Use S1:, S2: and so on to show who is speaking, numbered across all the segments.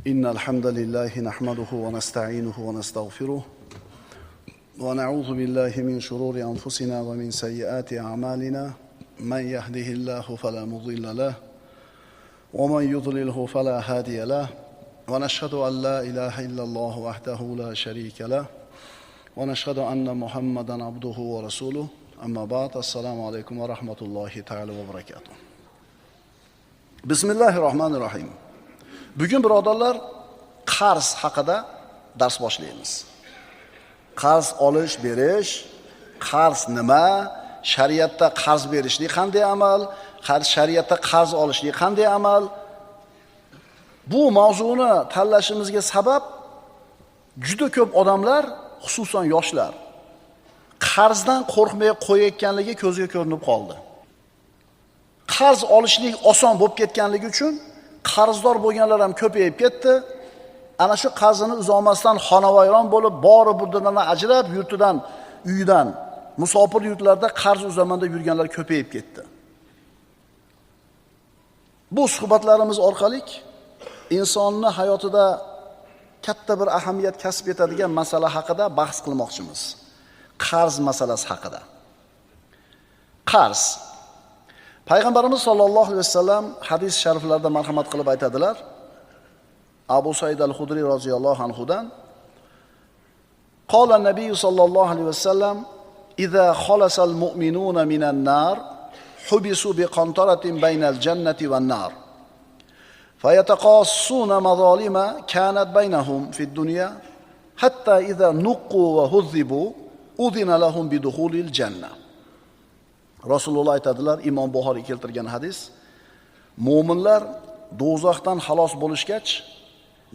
S1: إن الحمد لله نحمده ونستعينه ونستغفره ونعوذ بالله من شرور أنفسنا ومن سيئات أعمالنا من يهده الله فلا مضل له ومن يضلله فلا هادي له ونشهد أن لا إله إلا الله وحده لا شريك له ونشهد أن محمدا عبده ورسوله أما بعد السلام عليكم ورحمة الله تعالى وبركاته بسم الله الرحمن الرحيم. Bugun birodarlar qarz haqida dars boshlaymiz. Qarz olish, berish, qarz nima, shariatda qarz berishlik qanday amal, shariatda qarz olishlik qanday amal. Bu mavzuni tanlashimizga sabab juda ko'p odamlar, xususan yoshlar, qarzdan qo'rqmay qo'yayotganligi ko'zga ko'rinib qoldi. Qarz olishlik oson bo'lib ketganligi uchun qarzdor bo'lganlar ham ko'payib ketdi. Ana shu qarzini uzoqmasdan xonavayron bo'lib, bori burdadan ajrab, yurtidan, uyidan, musofir yurtlarda qarz uzaman deb yurganlar ko'payib ketdi. Bu suhbatlarimiz orqali insonning hayotida katta bir ahamiyat kasb etadigan masala haqida bahs qilmoqchimiz. Qarz masalasi haqida. Qarz. Payg'ambarimiz sollallohu alayhi vasallam hadis shariflarda marhamat qilib aytadilar. Abu Said al-Khudri roziyallohu anhudan qala nabiy sollallohu alayhi vasallam idza khalasa al-mu'minuna minan nar hubisu bi qantaratin baynal jannati wan nar fayataqassuna mazalima kanat baynahum fid dunya hatta idza nuqqu wa hudhibu udhina lahum bi dukhulil jannah. Rasululloh aytadilar, Imom Buxoriy keltirgan hadis. Mo'minlar do'zaxdan xalos bo'lishgach,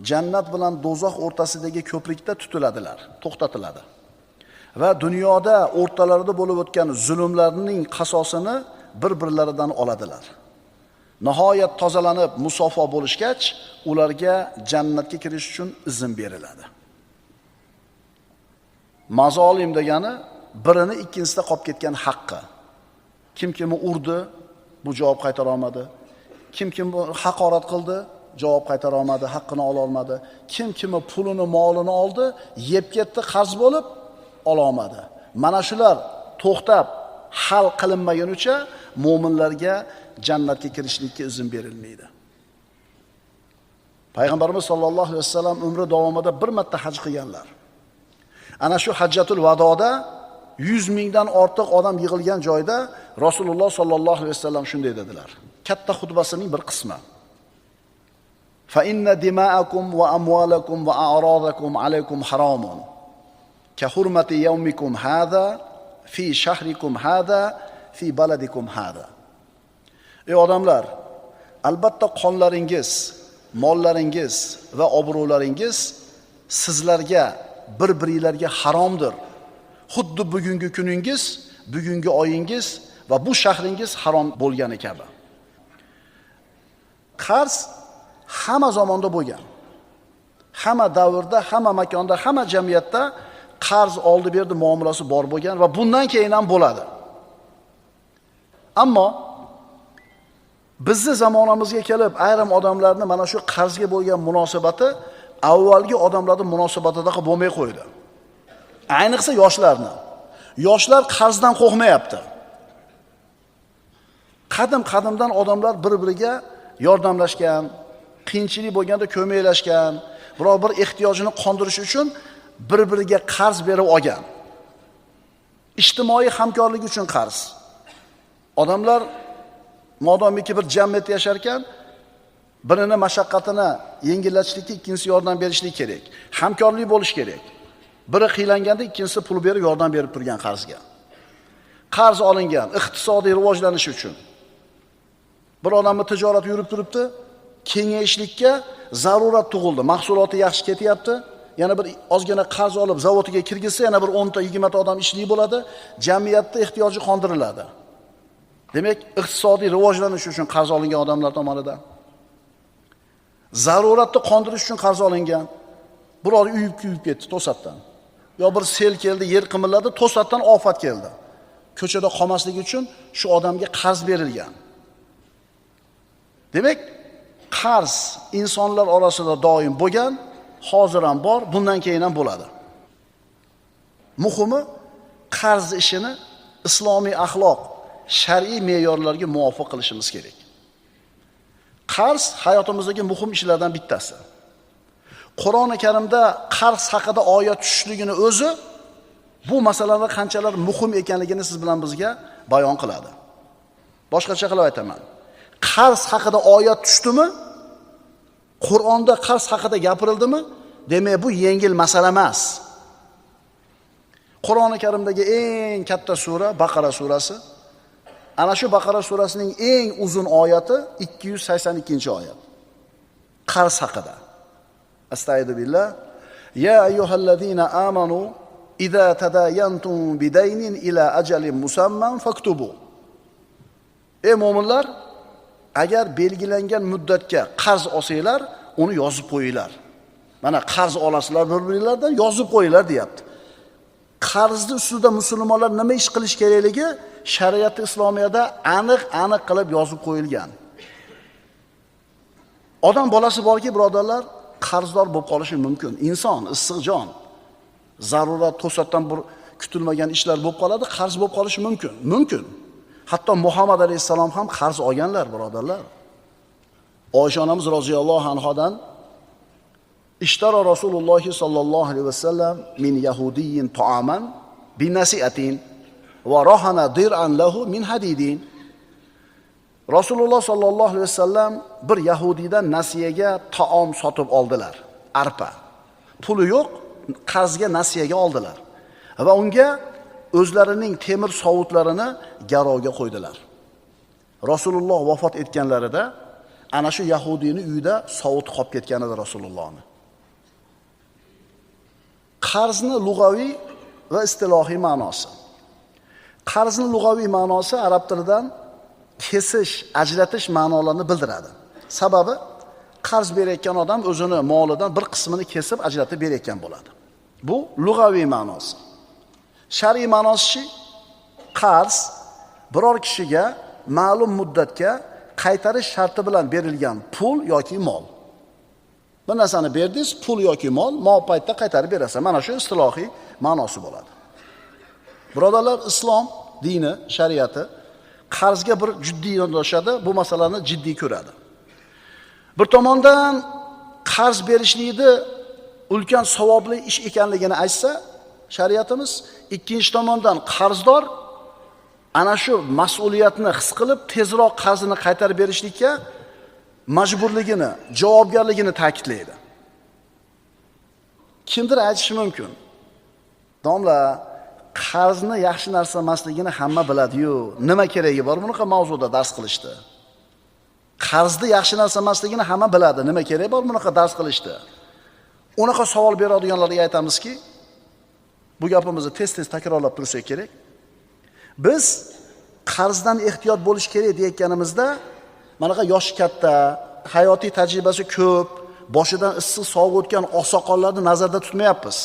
S1: jannat bilan do'zax o'rtasidagi ko'prikda tutiladilar, to'xtatiladi. Va dunyoda o'rtalarida bo'lib o'tgan zulmlarning qasosini bir-birlaridan oladilar. Nihoyat tozalanib, musofo bo'lishgach, ularga jannatga kirish uchun izn beriladi. Mazolim degani birini ikkinchisida qolib ketgan haqqi. Kim kimni urdi, bu javob qaytara olmadi. Kim kimni haqorat qildi, javob qaytara olmadi, haqqini ola olmadi. Kim kimni pulini, molini oldi, yeb ketdi, qarz bo'lib ola olmadi. Mana shular to'xtab hal qilinmagunicha mu'minlarga jannatga kirishlikka izn berilmaydi. Payg'ambarimiz sollallohu alayhi vasallam umri davomida bir marta haj qilganlar. Ana shu hajjatul vadoda 100 mingdan ortiq odam yig'ilgan joyda Rasululloh sollallohu alayhi vasallam shunday dedilar. Katta xutbasining bir qismi. Fa inna dima'akum va amwalakum va a'radakum alaykum haramun. Ka hurmati yawmikum hada fi shahrikum hada fi baladikum hada. Ey odamlar, albatta qonlaringiz, mollaringiz va obro'laringiz sizlarga bir-biringizga haromdir. Xuddi bugungi kuningiz, bugungi oyingiz va bu shahringiz harom bo'lgani kabi. Qarz hamma zamonda bo'lgan. Hamma davrda, hamma makonda, hamma jamiyatda qarz oldi berdi muomalasi bor bo'lgan va bundan keyin ham bo'ladi. Ammo bizning zamonamizga kelib ayrim odamlarning mana shu qarzga bo'lgan munosabati avvalgi odamlarning munosabatidaqa bo'lmay qo'ydi. Ayniqsa yoshlarni. Yoshlar qarzdan qo'rqmayapti. Qadimdan odamlar bir-biriga yordamlashgan, qiyinchilik bo'lganda ko'maklashgan, biror bir ehtiyojini qondirish uchun bir-biriga qarz berib olgan. Ijtimoiy hamkorlik uchun qarz. Odamlar modomiki bir jamiyatda yashar ekan, birini mashaqqatini yengillatishlikka ikkinchisi yordam berishlik kerak. Hamkorlik bo'lish kerak. Biri qiylanganda ikkinchisi pul berib yordam berib turgan qarzga. Qarz olingan iqtisodiy rivojlanish uchun. Bir odamning tijorati yurib turibdi, kengayishlikka zarurat tug'ildi. Mahsuloti yaxshi ketyapti. Yana bir ozgina qarz olib zavodiga kirgizsa, yana bir 10 ta 20 ta odam ishlik bo'ladi, jamiyatda ehtiyoji qondiriladi. Demak, iqtisodiy rivojlanish uchun qarz olingan odamlar tomonidan zaruratni qondirish uchun qarz olingan. Biror uyib kuyib ketdi to'satdan. Yo bir sel keldi, yer qimilladi, to'satdan ofat keldi. Ko'chada qolmasligi uchun shu odamga qarz berilgan. Demak, qarz insonlar orasida doim bo'lgan, hozir ham bor, bundan keyin ham bo'ladi. Muhimi qarz ishini islomiy axloq, shar'iy me'yorlarga muvofiq qilishimiz kerak. Qarz hayotimizdagi muhim ishlardan bittasi. Qur'oni Karimda qarz haqida oyat tushishligini o'zi bu masalalar qanchalar muhim ekanligini siz bilan bizga bayon qiladi. Boshqacha qilib aytaman. Qarz haqida oyat tushdimi? Qur'onda qarz haqida gapirildimi? Demak, bu yengil masala emas. Qur'oni Karimdagi eng katta sura Baqara surasi. Ana shu Baqara surasining eng uzun oyati 282-oyat. Qarz haqida. Astagfiru billah. Ya ayyuhallazina amanu idza tadayantum bidaynin ila ajalin musamman faktubu. Ey mu'minlar, agar belgilangan muddatga qarz olsanglar, uni yozib qo'yinglar. Mana qarz olasizlar bir-biringlardan, yozib qo'yinglar deyapti. Qarzni ustida musulmonlar nima ish qilish kerakligi shariat islomiyada aniq qilib yozib qo'yilgan. Odam bolasi borki, birodarlar, qarzdor bo'lib qolishi mumkin. Inson issiq jon, zarurat to'satdan bir kutilmagan ishlar bo'lib qoladi, qarz bo'lib qolishi mumkin. Hatto Muhammad alayhisalom ham qarz olganlar, birodarlar. Oysha onamiz roziyallohu anhodan ishtara Rasululloh sallallohu alayhi vasallam min yahudiyyin ta'aman bi nasi'atin va rahana dir'an lahu min hadidin. Rasululloh sallallohu alayhi vasallam bir yahudiydan nasiyaga taom sotib oldilar, arpa. Puli yo'q, qarzga nasiyaga oldilar va unga o'zlarining temir sovutlarini garovga qo'ydilar. Rasululloh vafot etganlarida ana shu yahudiyning uyida sovut qolib ketgan edi Rasulullohning. Qarzni lug'aviy va istilohiy ma'nosi. Qarzni lug'aviy ma'nosi arab tilidan kesish, ajratish ma'nolarini bildiradi. Sababi qarz berayotgan odam o'zini molidan bir qismini kesib ajratib berayotgan bo'ladi. Bu lug'aviy ma'nosi. Shar'iy ma'nosi qarz biror kishiga ma'lum muddatga qaytarish sharti bilan berilgan pul yoki mol. Bir narsani berdingiz, pul yoki mol, paytda qaytarib berasan. Mana shu istilohiy ma'nosi bo'ladi. Birodarlar, islom dini, shariati qarzga bir jiddiy yondashadi, bu masalani jiddiy ko'radi. Bir tomondan qarz berishlikni ulkan savobli ish ekanligini aytsa, shariatimiz, ikkinchi tomondan qarzdor ana shu mas'uliyatni his qilib tezroq qarzini qaytarib berishlikka majburligini, javobgarligini ta'kidlaydi. Kimdir aytishi mumkin. Domla, qarzni yaxshi narsa emasligini hamma biladi-yu, nima keragi bor bunaqa mavzuda dars qilishdi? Qarzni yaxshi narsa emasligini hamma biladi, nima keragi bor bunaqa dars qilishdi? Unaqa savol beradiganlarga aytamizki, bu gapimizni tez-tez takrorlab tursak kerak. Biz qarzdan ehtiyot bo'lish kerak deyotganimizda, manaqa yoshi katta, hayotiy tajribasi ko'p, boshidan issiq sovuq o'tgan oqsoqollarni nazarda tutmayapmiz.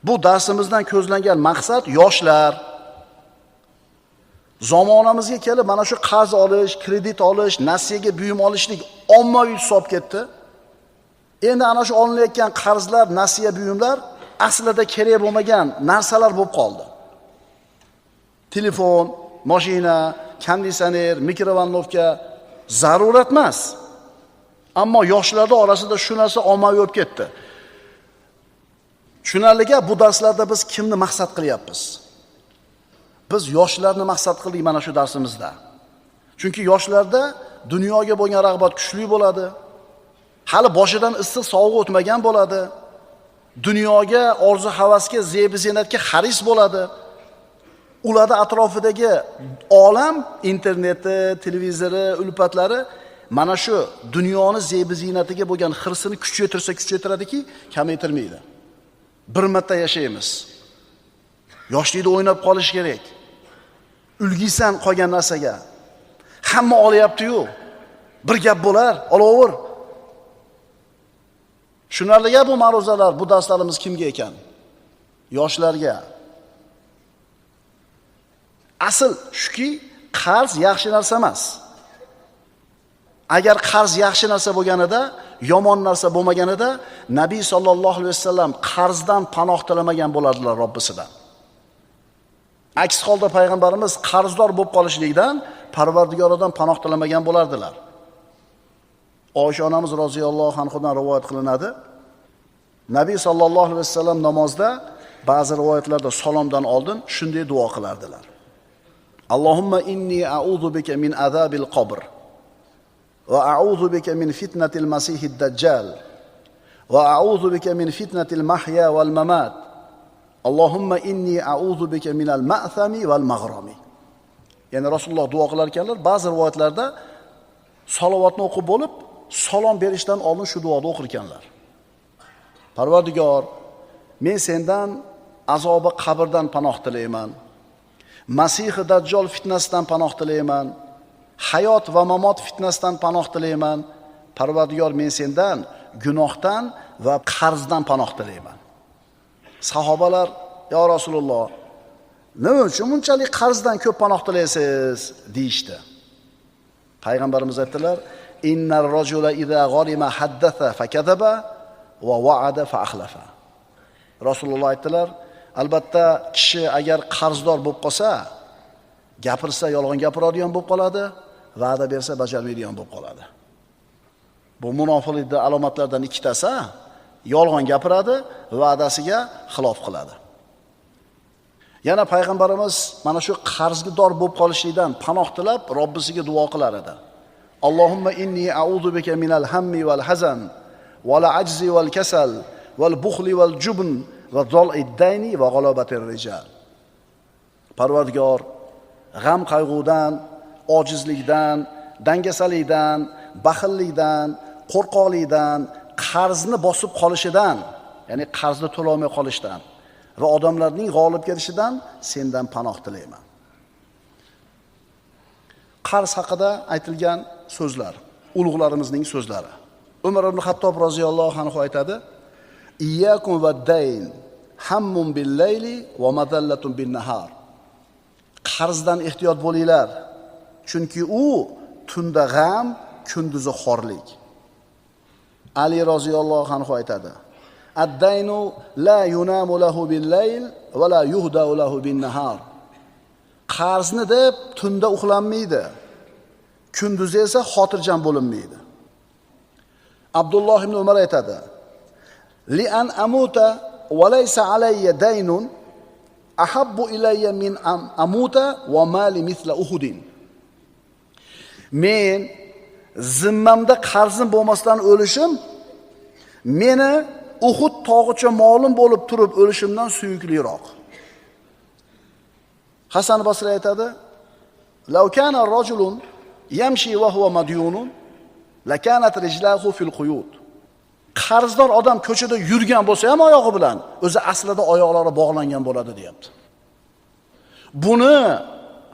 S1: Bu darsimizdan ko'zlangan maqsad yoshlar. Zamonamizga kelib mana shu qarz olish, kredit olish, nasiyaga buyum olishlik ommaviy tus olib ketdi. Endi ana shu olinayotgan qarzlar, nasiya buyumlar aslida kerak bo'lmagan narsalar bo'lib qoldi. Telefon, mashina, konditsioner, mikrovalnovka zarurat emas. Ammo yoshlarning orasida shu narsa ommaviy bo'lib ketdi. Tushunarliga bu darslarda biz kimni maqsad qilyapmiz? Biz yoshlarni maqsad qildik mana shu darsimizda. Chunki yoshlarda dunyoga bo'lgan rag'bat kuchli bo'ladi. Hali boshidan issiq sovuq o'tmagan bo'ladi. Dunyoga, orzu-havasga, zeb-ziynatga xaris bo'ladi. Ularda atrofidagi olam, interneti, televizori, ulpatlari mana shu dunyoni zeb-ziynatiga bo'lgan xirsini kuchaytiradiki, kamaytirmaydi. Bir marta yashaymiz. Yoshlikda o'ynab qolish kerak. Ulgiysan qolgan narsaga. Hamma olyapti-yu. Bir gap bo'lar, olaver. Shunarliga bu ma'ruzalar, bu darslarimiz kimga ekan? Yoshlarga. Asl shuki, qarz yaxshi narsa emas. Agar qarz yaxshi narsa bo'lganida, yomon narsa bo'lmaganida, Nabiy sollallohu alayhi vasallam qarzdan panoh tilamagan bo'ladilar Robbisidan. Aks holda payg'ambarimiz qarzdor bo'lib qolishlikdan Parvardigoridan panoh tilamagan bo'lardilar. Oysha onamiz roziyallohu anhodan rivoyat qilinadi. Nabiy sollallohu alayhi vasallam namozda ba'zi rivoyatlarda salomdan oldin shunday duo qilardilar. Allohumma inni a'udhu bika min azabil qabr va a'udhu bika min fitnatil masihid dajjal va a'udhu bika min fitnatil mahya wal mamat. Allohumma inni a'udhu bika minal ma'thami wal maghrami. Ya'ni Rasululloh duo qilar ekanlar, ba'zi rivoyatlarda salovatni o'qib bo'lib, salom berishdan oldin shu duoni o'qir ekanlar. Parvardigor, men sendan azobi qabrdan panoh tilayman. Masih dajjal fitnasidan panoh tilayman. Hayot va mamot fitnasidan panoh tilayman. Parvardigor, men sendan gunohdan va qarzdan panoh tilayman. Sahobalar, yo Rasululloh, nima uchun bunchalik qarzdan ko'p panoh tilaysiz deyishdi. Payg'ambarimiz aytdilar: "Innar rajula idza gharima haddatha fakadaba va wa'ada fa akhlafa." Rasululloh aytdilar: albatta kishi agar qarzdor bo'lib qolsa, gapirsa yolg'on gapiradigan bo'lib qoladi, va'da bersa bajarmaydigan bo'lib qoladi. Bu munofiqlikning alomatlaridan ikkitasi, yolg'on gapiradi, va'dasiga xilof qiladi. Yana payg'ambarimiz mana shu qarzdor bo'lib qolishlikdan panoh tilab Robbisiga duo qilar edi. Allohumma inni a'udhu bika minal hammi wal hazan wal ajzi wal kasal wal bukhli wal jubn va zal'id dayni va g'alabatir rijal. Parvardigor, g'am qayg'udan, ojizlikdan, dangasalikdan, baxillikdan, qo'rqoqlikdan, qarzni bosib qolishidan, ya'ni qarzni to'lolmay qolishdan va odamlarning g'olib kelishidan sendan panoh tilayman. Qarz haqida aytilgan so'zlar, ulug'larimizning so'zlari. Umar ibn Xattob roziyallohu anhu aytadi: "Iyyakum vad-dayn, hammun bil-layli va madallatun bin-nahar." Qarzdan ehtiyot bo'linglar, chunki u tunda g'am, kunduzi xorlik. Ali roziyallohu anhu aytadi: "Ad-daynu la yunamu lahu bil-layl va la yuhdau lahu bin-nahar." Qarzni deb tunda uxlanmaydi, kunduzi esa xotirjam bo'linmaydi. Abdulloh ibn Umar aytadi: "Li an amuta va laysa alayya daynun ahabbu ilayya min amuta va mali mithla Uhudin." Men zimmamda qarzim bo'lmasdan o'lishim meni Uhud tog'icha molim bo'lib turib o'lishimdan suyukliroq. Hasan Basri aytadi: "Law kana rajulun yamshi wa huwa madyunun la kanat rijlahu fil quyud." Qarzdor odam ko'chada yurgan bo'lsa ham oyog'i bilan, o'zi aslida oyoqlari bog'langan bo'ladi, deyapti. Buni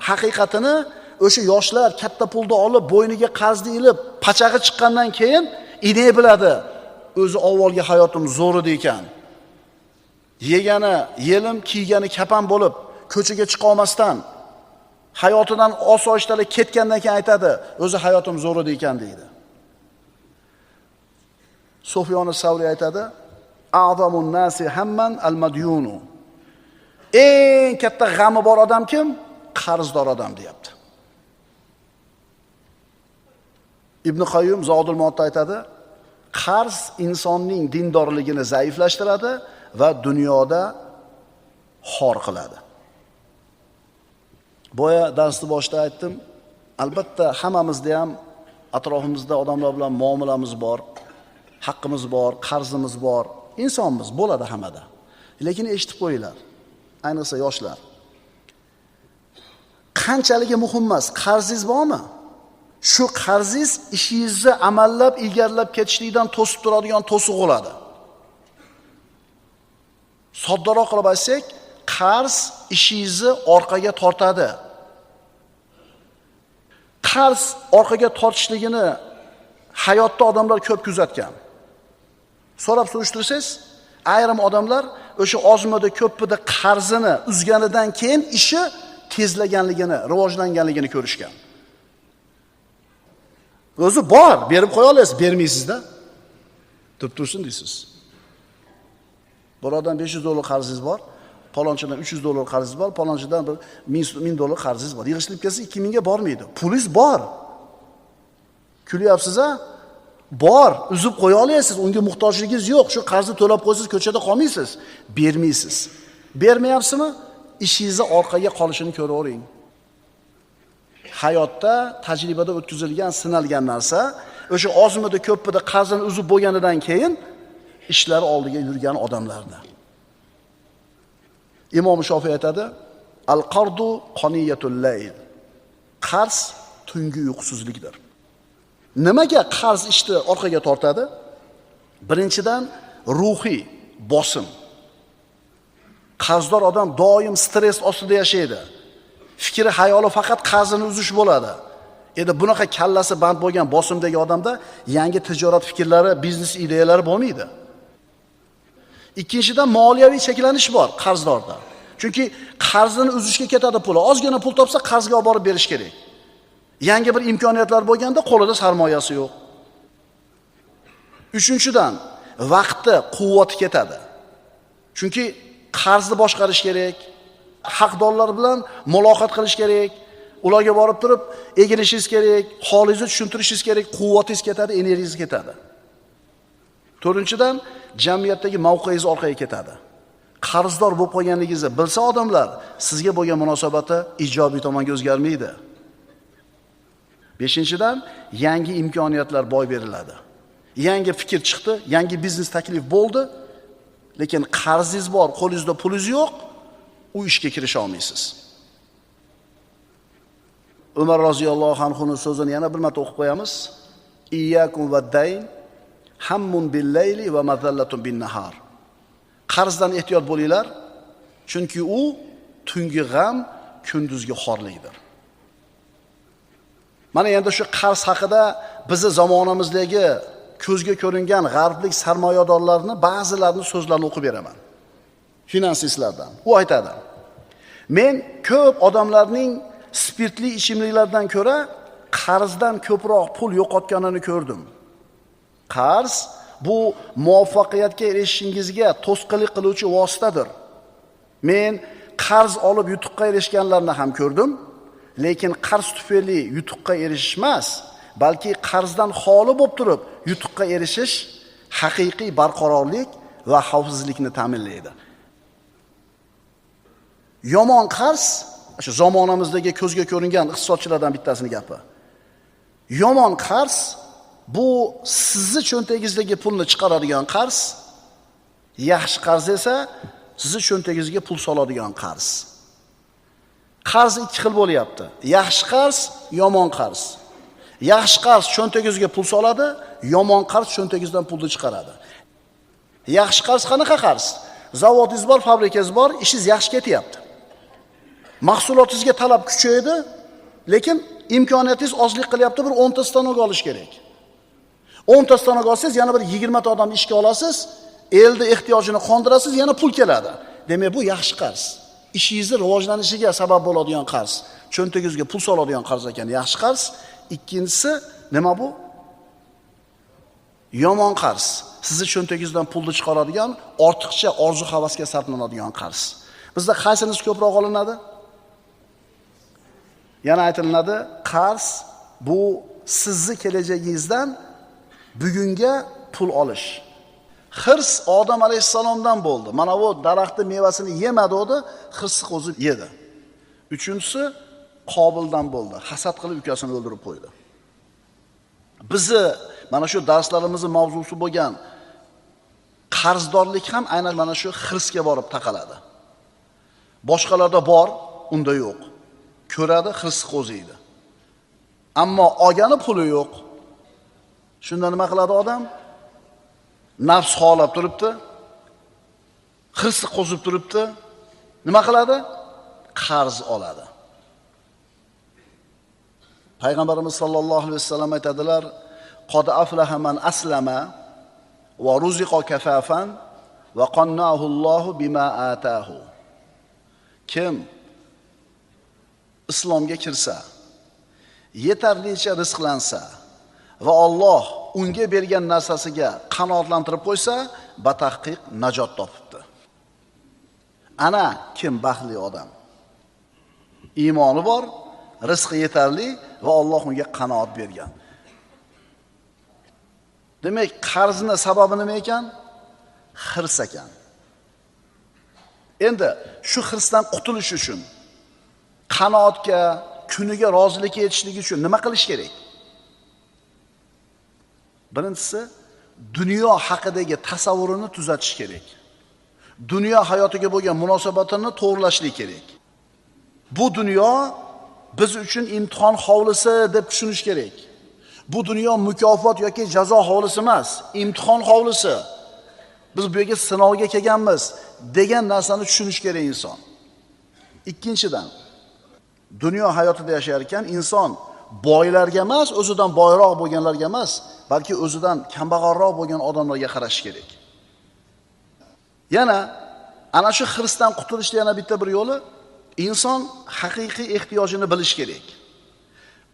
S1: haqiqatini o'sha yoshlar katta pulni olib, bo'yniga qarzni ilib, pachag'i chiqqandan keyin inay biladi. O'zi avvalgi hayotim zo'r edi ekan. Yegani yelim, kiygani kapan bo'lib, ko'chaga chiqa olmasdan, hayotidan osoyishtalik ketgandan keyin aytadi, o'zi hayotim zo'r edi ekan deydi. Sufyon as-Savri aytadi: "A'zamun nasi hamman al-madyunu." Eng katta g'ami bor odam kim? Qarzdor odam, deyapti. Ibn Qayyum Zodul Ma'odda aytadi: qarz insonning dindorligini zaiflashtiradi va dunyoda xor qiladi. Boya darsni boshida aytdim, albatta hammamizda ham atrofimizda odamlar bilan muomalamiz bor, haqqimiz bor, qarzimiz bor, insonmiz, bo'ladi hammada. Lekin eshitib qo'yinglar, ayniqsa yoshlar. Qanchaligi muhim emas, qarzingiz bormi? Shu qarzingiz ishingizni amallab, ilgarilab ketishlikdan to'sib turadigan to'siq bo'ladi. Soddaroq qilib aytsak, qarz ishingizni orqaga tortadi. Qarz orqaga tortishligini hayotda odamlar ko'p kuzatgan. So'rab surishtirsangiz, ayrim odamlar o'sha ozmida ko'ppida qarzini uzganidan keyin ishi tezlaganligini, rivojlanganligini ko'rishgan. O'zi bor, berib qo'ya olasiz, bermaysiz-da. Turib tursin deysiz. Birodan $500 qarzingiz bor, palonchidan $300 qarzingiz bor, palonchidan bir $1000 qarzingiz bor. Yig'ishtirib kelsa 2000 ga bormaydi. Pulingiz bor. Kulyapsiz-a? Bor, uzib qo'ya olasiz, unga muhtojligingiz yo'q. Shu qarzni to'lab qo'ysiz, ko'chada qolmaysiz, bermaysiz. Bermayapsizmi? Ishingizni orqaga qolishini ko'ravering. Hayotda tajribada o'tkazilgan, sinalgan narsa, o'sha ozmida ko'ppida qarzini uzib bo'lganidan keyin ishlari oldiga yurgan odamlarda. Imom Shofiy aytadi: "Al-qardu qaniyatul layl." Qarz tungi uyqusizlikdir. Nimaga qarz ishni orqaga tortadi? Birinchidan ruhiy bosim. Qarzdor odam doim stress ostida yashaydi. Fikri, hayoli faqat qarzini uzish bo'ladi. Endi bunaqa kallasi band bo'lgan bosimdagi odamda yangi tijorat fikrlari, biznes ideyalari bo'lmaydi. Ikkinchidan moliyaviy cheklanish bor qarzdorda. Chunki qarzini uzishga ketadi puli. Ozgina pul topsa qarzga olib borib berish kerak. Yangi bir imkoniyatlar bo'lganda qo'lida sarmoyasi yo'q. Uchinchidan vaqtni quvvati ketadi. Chunki qarzni boshqarish kerak, haqdorlar bilan muloqot qilish kerak, ularga borib turib egilishingiz kerak, holingizni tushuntirishingiz kerak, quvvatingiz ketadi, energiyangiz ketadi. To'rtinchidan jamiyatdagi mavqeingiz orqaga ketadi. Qarzdor bo'lib qolganligingizni bilsa odamlar, sizga bo'lgan munosabati ijobiy tomonga o'zgarmaydi. Beshinchidan yangi imkoniyatlar boy beriladi. Yangi fikr chiqdi, yangi biznes taklif bo'ldi, lekin qarzingiz bor, qo'lingizda pulingiz yo'q, u ishga kirisha olmaysiz. Umar roziyallohu anhuning so'zini yana bir marta o'qib qo'yamiz. Iyyakum vad-dayn hammun bil-layli va mazallatun bin-nahar. Qarzdan ehtiyot bo'linglar, chunki u tungi g'am, kunduzgi xorlikdir. Mana endi shu qarz haqida bizni zamonamizdagi ko'zga ko'ringan g'arblik sarmoyadorlarni ba'zilarini so'zlarini o'qib beraman. Finansistlardan. U aytadi: "Men ko'p odamlarning spirtli ichimliklardan ko'ra qarzdan ko'proq pul yo'qotganini ko'rdim. Qarz bu muvaffaqiyatga erishishingizga to'sqinlik qiluvchi vositadir. Men qarz olib yutuqqa erishganlarni ham ko'rdim, lekin qarz tufayli yutuqqa erishish emas, balki qarzdan xoli bo'lib turib yutuqqa erishish haqiqiy barqarorlik va xavfsizlikni ta'minlaydi." Yomon qarz, shu zamonamizdagi ko'zga ko'ringan iqtisodchilardan bittasini gapi. Yomon qarz bu sizni cho'ntagingizdagi pulni chiqaradigan qarz, yaxshi qarz esa sizni cho'ntagingizga pul soladigan qarz. Qarz ikki xil bo'lyapti. Yaxshi qarz, yomon qarz. Yaxshi qarz cho'ntagingizga pul soladi, yomon qarz cho'ntagingizdan pulni chiqaradi. Yaxshi qarz qanaqa qarz? Zavodingiz bor, fabrikangiz bor, ishingiz yaxshi ketyapti. Mahsulotingizga talab kuchaydi, lekin imkoniyatingiz ozlik qilyapti, bir 10 ta stanok olish kerak. 10 ta stanok olsangiz, yana bir 20 ta odamni ishga olasiz, elni ehtiyojini qondirasiz, yana pul keladi. Demak, bu yaxshi qarz. Ishingizni rivojlanishiga sabab bo'ladigan qarz. Cho'ntagingizga pul soladigan qarz ekan, yaxshi qarz. Ikkinchisi nima bu? Yomon qarz. Sizni cho'ntagingizdan pulni chiqaradigan, ortiqcha orzu-havasga sarflanadigan qarz. Bizda qaysinisi ko'proq olinadi? Yana aytilinadi, qarz bu sizni kelajagingizdan bugunga pul olish. Hirs Odam alayhissalomdan bo'ldi. Mana bu daraxtning mevasini yemadi edi, hirsi qo'zib yedi. Uchinchisi Qobildan bo'ldi. Hasad qilib ukasini o'ldirib qo'ydi. Bizni mana shu darslarimizning mavzusi bo'lgan qarzdorlik ham aynan mana shu hirsga borib taqaladi. Boshqalarda bor, unda yo'q. Ko'radi, hirsi qo'ziydi. Ammo olgani puli yo'q. Shunda nima qiladi odam? Nafs xohlab turibdi. Hirsi qo'zib turibdi. Nima qiladi? Qarz oladi. Payg'ambarimiz sollallohu alayhi vasallam aytadilar: "Qad aflaha man aslama va ruziqa kafafan va qannahu Allohu bima atahu." Kim islomga kirsa, yetarlicha rizqlansa va Alloh unga bergan narsasiga qanoatlantirib qo'ysa, batahqiq najot topibdi. Ana kim baxtli odam? Iymoni bor, rizqi yetarli va Alloh unga qanoat bergan. Demak, qarzni sababi nima ekan? Hirs ekan. Endi shu hirsdan qutulish uchun, qanoatga, kuniga rozilikka yetishlik uchun nima qilish kerak? Birinchisi, dunyo haqidagi tasavvurini tuzatish kerak. Dunyo hayotiga bo'lgan munosabatini to'g'rilashlik kerak. Bu dunyo biz uchun imtihon hovlisi deb tushunish kerak. Bu dunyo mukofot yoki jazo hovlisi emas, imtihon hovlisi. Biz bu yerga sinovga kelganmiz degan narsani tushunish kerak inson. Ikkinchidan, dunyo hayotida yashar ekan inson boylarga emas, o'zidan boyroq bo'lganlarga emas, balki o'zidan kambag'alroq bo'lgan odamlarga qarash kerak. Yana ana shu hirsdan qutulishning yana bitta bir yo'li, inson haqiqiy ehtiyojini bilish kerak.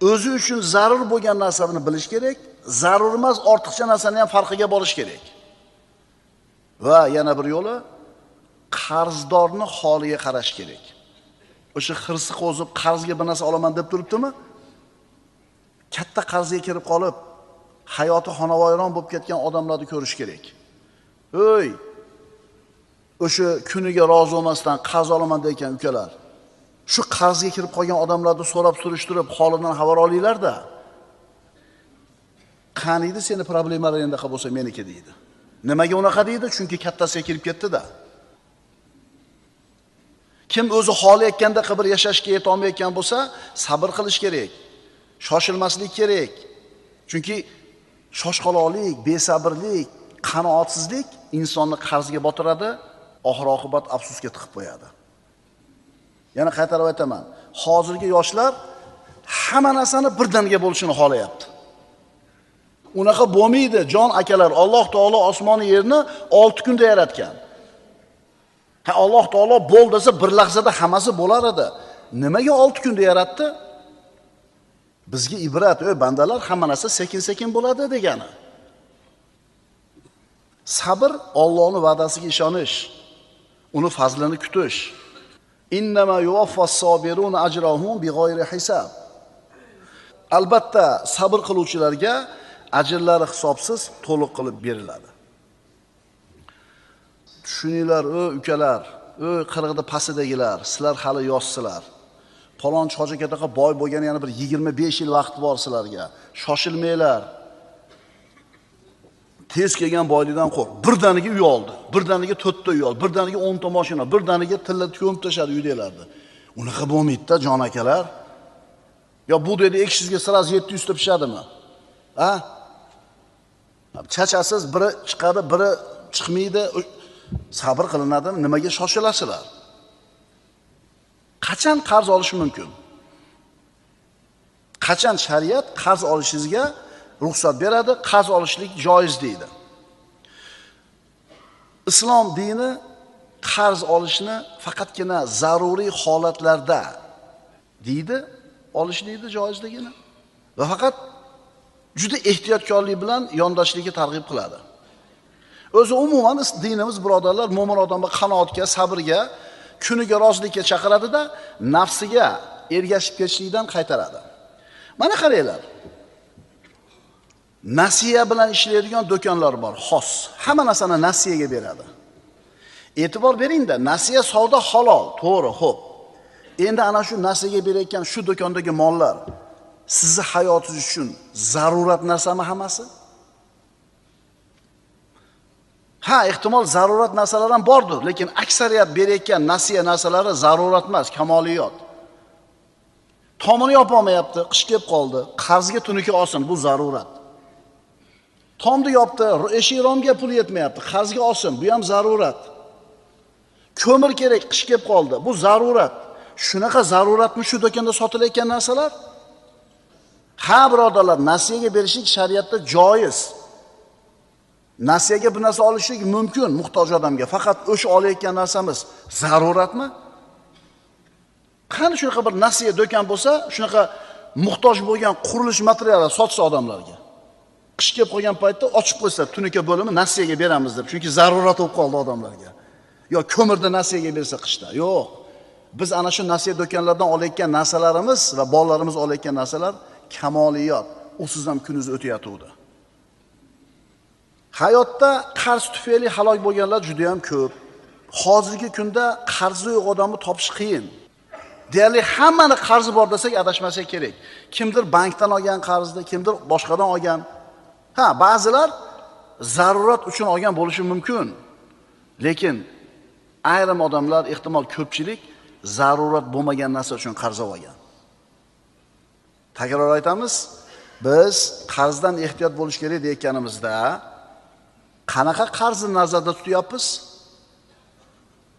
S1: O'zi uchun zarur bo'lgan narsani bilish kerak, zarur emas ortiqcha narsani ham farqiga borish kerak. Va yana bir yo'li, qarzdorni holiga qarash kerak. O'sha hirsi qo'zib qarzga bir narsa olaman deb turibdimi? Katta qarzga kirib qolib, hayoti xonavoyron bo'lib ketgan odamlarni ko'rish kerak. O'y, o'sha kuniga rozi bo'lmasdan qarz olaman degan ukalar, shu qarzga kirib qolgan odamlarni so'rab surishtirib, holidan xabar olinglar-da. Qaniydi seni problemalar endi bo'lsa meniki deydi. Nimaga unaqa deydi? Chunki kattasiga kirib ketdi-da. Kim o'zi xohlayotganda qilib yashashga yeta olmayotgan bo'lsa, sabr qilish kerak. Shoshilmaslik kerak. Chunki shoshqaloqlik, besabrlik, qanoatsizlik insonni qarzga botiradi, oxir-oqibat afsusga tiqib qo'yadi. Yana qaytarib aytaman, hozirgi yoshlar hamma narsani birdaniga bo'lishini xohlayapti. Unaqa bo'lmaydi, jon akalar. Alloh taolo osmonni yerni 6 kunda yaratgan. Alloh taolo bo'l desa bir lahzada hammasi bo'lar edi. Nimaga 6 kunda yaratdi? Bizga ibrat, bandalar, hamma narsa sekin-sekin bo'ladi degani. Sabr Allohning va'dasiga ishonish, uni fazlini kutish. Innama yuvaffas-sabiruna ajrahum bighayri hisob. Albatta, sabr qiluvchilarga ajrlari hisobsiz to'liq qilib beriladi. Tushuninglar, ukalar, qirg'ida pasidagilar, sizlar hali yoshsizlar. Falon hoji kataqa boy bo'lgan yana bir 25 yil vaqt bor sizlarga. Shoshilmanglar. Tez kelgan boylikdan qo'rq. Birdaniga uy oldi, birdaniga 4 ta uy oldi, birdaniga 10 ta mashina, birdaniga tilla ko'mib tashadi uydagilarni. Unaqa bo'lmaydi-da, jon akalar. Yo bu dedi ekishizga siraz 700 ta pishadimi? Ha? Chachasiz biri chiqadi, biri chiqmaydi. Sabr qilinadimi? Nimaga shoshilasizlar? Qachon qarz olish mumkin? Qachon shariat qarz olishingizga ruxsat beradi, qarz olishlik joiz deydi. Islom dini qarz olishni faqatgina zaruriy holatlarda deydi, olishlikni joizligini va faqat juda ehtiyotkorlik bilan yondashlikka targ'ib qiladi. O'zi umuman dinimiz birodarlar mo'min odamga qanoatga, sabrga, kuniga rozilikka chaqiradi-da, nafsiga ergashib ketishlikdan qaytaradi. Mana qaranglar. Nasiya bilan ishlaydigan do'konlar bor, xos. Hamma narsani nasiyaga beradi. E'tibor bering-da, nasiya savdo halol, to'g'ri, xo'p. Endi ana shu nasiyaga berayotgan shu do'kondagi mollar sizni hayotingiz uchun zarurat narsami hammasi? Ha, ehtimol zarurat narsalar ham bordir, lekin aksariyat berayotgan nasiya narsalari zarurat emas, kamoliyat. Tomini yopolmayapti, qish kelib qoldi, qarzga tuniki olsin, bu zarurat. Tomni yopdi, eshik romga pul yetmayapti, qarzga olsin, bu ham zarurat. Ko'mir kerak, qish kelib qoldi, bu zarurat. Shunaqa zaruratmi shu do'konda sotilayotgan narsalar? Ha, birodarlar, nasiyaga berishlik shariatda joiz. Nasiyaga bir narsa olishlik mumkin muhtoj odamga, faqat o'sha olayotgan narsamiz zaruratmi? Qani shunaqa bir nasiya do'kon bo'lsa, shunaqa muhtoj bo'lgan qurilish materiallari sotsa odamlarga. Qish kelib qolgan paytda ochib qo'ysa, tunuka bo'limi nasiyaga beramiz deb. Chunki zarurat bo'lib qoldi odamlarga. Yo ko'mirni nasiyaga bersa qishda. Yo'q. Biz ana shu nasiya do'konlardan olayotgan narsalarimiz va bolalarimiz olayotgan narsalar kamoliyat. Usiz ham kuningiz o'tayotdi. Hayotda qarz tufayli halok bo'lganlar juda ham ko'p. Hozirgi kunda qarzi yo'q odamni topish qiyin. Deyarli hammani qarzi bor desak adashmasak kerak. Kimdir bankdan olgan qarzni, kimdir boshqadan olgan. Ba'zilar zarurat uchun olgan bo'lishi mumkin. Lekin ayrim odamlar, ehtimol ko'pchilik zarurat bo'lmagan narsa uchun qarz olgan. Takror aytamiz, biz qarzdan ehtiyot bo'lish kerak deyotganimizda qanaqa qarzni nazarda tutyapmiz?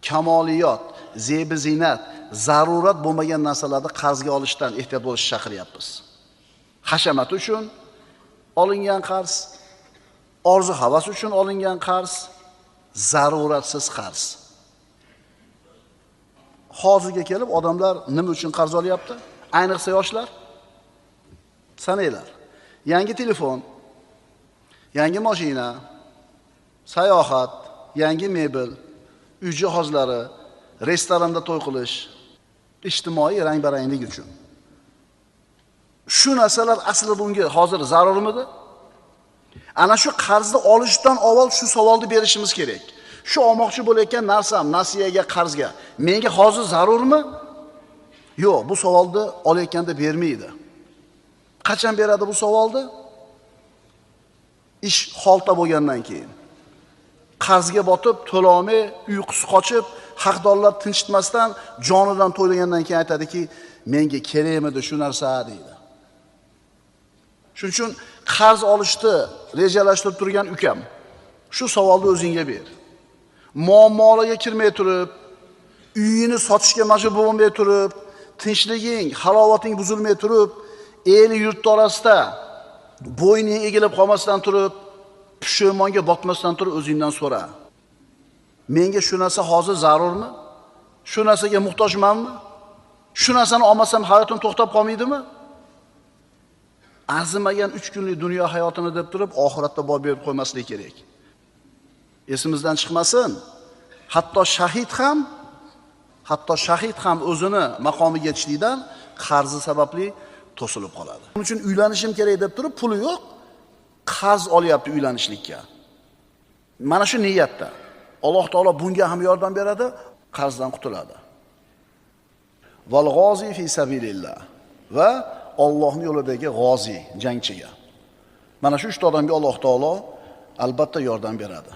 S1: Kamoliyat, zebi zinat, zarurat bo'lmagan narsalarni qarzga olishdan ehtiyot bo'lishni chaqiryapmiz. Hashamat uchun olingan qarz, orzu havas uchun olingan qarz, zaruratsiz qarz. Hozirga kelib odamlar nima uchun qarz olyapti? Ayniqsa yoshlar. Sanaylar. Yangi telefon, yangi mashina, sayohat, yangi mebel, uy jihozlari, restoranda to'y qilish, ijtimoiy rang-baranglik uchun. Shu narsalar aslida unga hozir zarurmidi? Ana shu qarzni olishdan avval shu savolni berishimiz kerak. Shu olmoqchi bo'layotgan narsam, nasiyaga, qarzga menga hozir zarurmi? Yo'q, bu savolni olayotganda bermaydi. Qachon beradi bu savolni? Ish xolta bo'lgandan keyin. Qarzga botib, to'lolmay, uyqusi qochib, haqdorlar tinchitmasdan jonidan to'ylagandan keyin aytadiki, menga kerakmidi shu narsa deydi. Shuning uchun qarz olishni rejalashtirib turgan ukam, shu savolni o'zingga ber. Muammolarga kirmay turib, uyini sotishga majbur bo'lmay turib, tinchliging, halovating buzilmay turib, el yurt orasida bo'yning egilib qolmasdan turib, pushaymonga botmasdan turib o'zingdan so'ra. Menga shu narsa hozir zarurmi? Shu narsaga muhtojmanmi? Shu narsani olmasam hayotim to'xtab qolmaydimi? Arzimagan 3 kunlik dunyo hayotini deb turib, oxiratda boy berib qo'ymaslik kerak. Esimizdan chiqmasin. Hatto shahid ham o'zini maqomiga yetishlikdan qarzi sababli to'silib qoladi. Buning uchun uylanishim kerak deb turib, puli yo'q, qarz olyapti uylanishlikka. Mana shu niyatda Alloh taolo bunga ham yordam beradi, qarzdan qutuladi. Val g'ozi fi sabilillah va Allohning yo'lidagi g'ozi, jangchiga. Mana shu 3 ta odamga Alloh taolo albatta yordam beradi.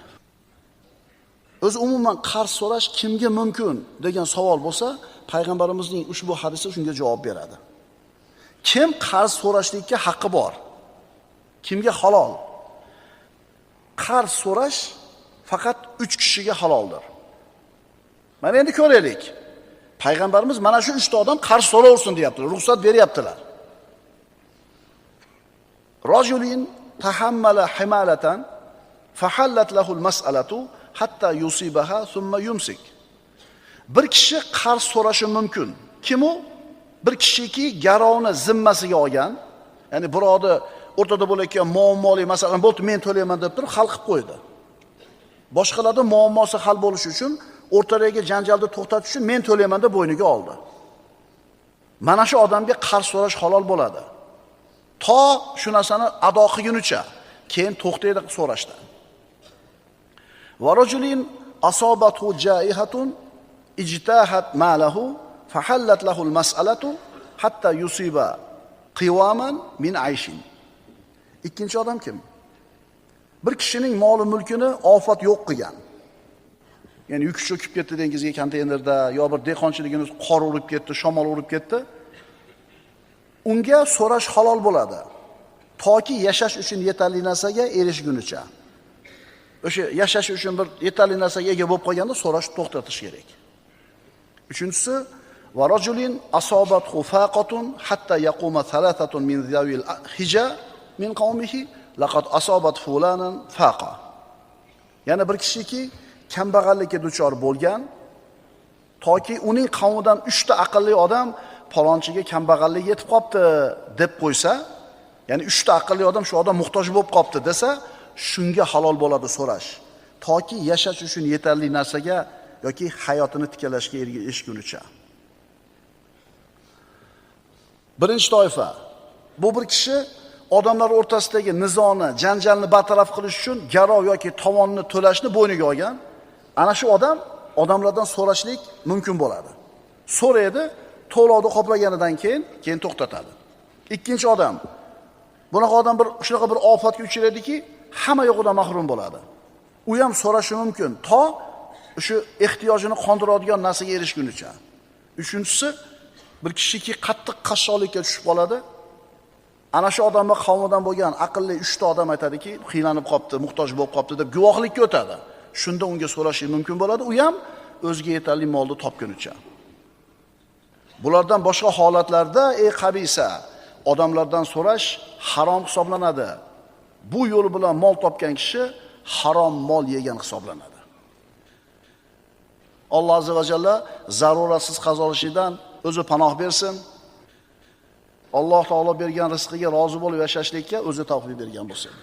S1: O'zi umuman qarz so'rash kimga mumkin degan savol bo'lsa, payg'ambarimizning ushbu hadisi shunga javob beradi. Kim qarz so'rashlikka haqqi bor? Kimga halol? Qarz so'rash faqat 3 kishiga haloldir. Mana endi ko'raylik. Payg'ambarimiz mana shu 3 ta odam qarz so'raversin deyaptilar, ruxsat beryaptilar. Rajulin tahammala himalatan fahallat lahu al-mas'alatu hatta yusibaha thumma yumsik. Bir kishi qarz so'rashi mumkin. Kim u? Bir kishiki garovni zimmasiga olgan, ya'ni birovni o'rtada bo'layotgan muammoli masalan bo'ldi, men to'layman deb turib hal qilib qo'ydi. Boshqalarning muammosi hal bo'lishi uchun, o'rtadagi janjalni to'xtatish uchun men to'layman deb bo'yniga oldi. Mana shu odamga qarz so'rash halol bo'ladi. To shu narsani ado qilgunicha, keyin to'xtaydi so'rashdan. Va rajulin asobatu jaihatun ijtahat malahu fahallat lahu al-mas'alatu hatta yusiba qiwaman min ayshin. Ikkinchi odam kim? Bir kishining moli mulkini ofat yo'q qilgan. Ya'ni yuk cho'kib ketdi dengizga konteynerda, yo bir dehqonchiligini qor urib ketdi, shamol urib ketdi. Unga so'rash halol bo'ladi. Toki yashash uchun yetarli narsaga erishgunicha. O'sha yashash uchun bir yetarli narsaga ega bo'lib qolganda so'rash to'xtatish kerak. Uchinchisi, va rajulin asobathu faqatun hatta yaquma thalathatun min zawil hija min qawmihi laqad asobat fulanan faqa. Yana bir kishiki kambag'allikka duchor bo'lgan, toki uning qavmidan 3 ta aqlli odam palonchiga kambag'allik yetib qopti deb qo'ysa, Ya'ni 3 ta aqlli odam shu odam muhtoj bo'lib qopti desa, shunga halol bo'ladi so'rash. Toki yashash uchun yetarli narsaga yoki hayotini tiklashga erishgunicha. Birinchi toifa. Bu bir kishi odamlar o'rtasidagi nizoni, janjalni bartaraf qilish uchun garov yoki tovonni to'lashni bo'yniga olgan. Ana shu odam odamlardan so'rashlik mumkin bo'ladi. So'raydi, to'lovni qoplaganidan keyin to'xtatadi. Ikkinchi odam. Bunaqa odam shunaqa bir ofatga uchraydiki, hamma yo'g'idan mahrum bo'ladi. U ham so'rashi mumkin, to shu ehtiyojini qondiradigan narsaga erishgunicha. Uchinchisi, bir kishiki qattiq qashshoqlikka tushib qoladi. Ana shu odamning qavmidan bo'lgan aqlli 3 ta odam aytadiki, qiynalib qopti, muhtoj bo'lib qopti deb guvohlikka o'tadi. Shunda unga so'rashi mumkin bo'ladi. U ham o'ziga yetarli molni topgunicha. Bulardan boshqa holatlarda qabisa odamlardan so'rash harom hisoblanadi. Bu yo'l bilan mol topgan kishi harom mol yegan hisoblanadi. Alloh azza va jalla zaruratsiz qazolishidan o'zi panoh bersin. Alloh taolo bergan rizqiga rozi bo'lib yashashlikka o'zi tavfiq bergan bo'lsin.